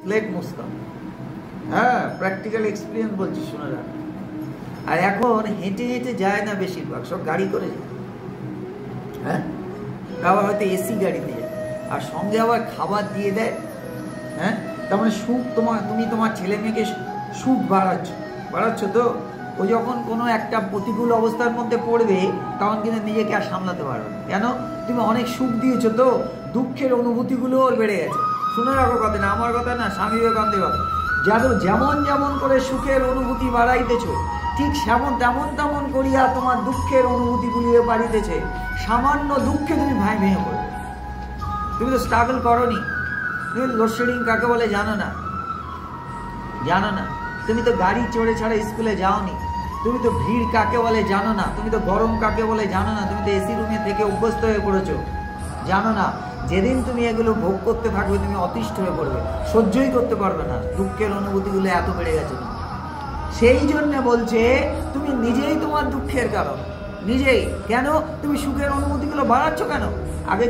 Plate মুছতাম। হ্যাঁ, practical experience বলছি, শোনা যাক। আর এখন হেঁটে হেঁটে যায় না, বেশিরভাগ সব গাড়ি করে যায়। হ্যাঁ, আবার হয়তো এসি গাড়িতে যায়, আর সঙ্গে আবার খাবার দিয়ে দেয়। হ্যাঁ, তার মানে সুখ তুমি তোমার ছেলে মেয়েকে সুখ বাড়াচ্ছ তো। ও যখন কোনো একটা প্রতিকূল অবস্থার মধ্যে পড়বে তখন কিন্তু নিজেকে আর সামলাতে পারবে না। কেন? তুমি অনেক সুখ দিয়েছো তো, দুঃখের অনুভূতিগুলো ওর বেড়ে গেছে। শুনে রাখো কথা, না আমার কথা না, স্বামী বিবেকানন্দের কথা। যেমন যেমন করে সুখের অনুভূতি বাড়াইতেছ, ঠিক তেমন করিয়া তোমার দুঃখের অনুভূতিগুলিও বাড়িতেছে। সামান্য দুঃখে তুমি ভেঙে পড়বে। তুমি তো স্ট্রাগল করোনি, তুমি লোডশেডিং কাকে বলে জানো না। তুমি তো গাড়ি চড়ে ছাড়া স্কুলে যাওনি। তুমি তো ভিড় কাকে বলে জানো না। তুমি তো গরম কাকে বলে জানো না। তুমি তো এসি রুমে থেকে অভ্যস্ত হয়ে পড়েছো, জানো না। যেদিন তুমি এগুলো ভোগ করতে থাকবে তুমি অতিষ্ঠ হয়ে পড়বে, সহ্যই করতে পারবে না। দুঃখের অনুভূতিগুলো এত বেড়ে গেছে। সেই জন্য বলছে তুমি নিজেই তোমার দুঃখের কারণ, নিজেই। কেন? তুমি সুখের অনুভূতিগুলো বাড়াচ্ছ কেন? আগে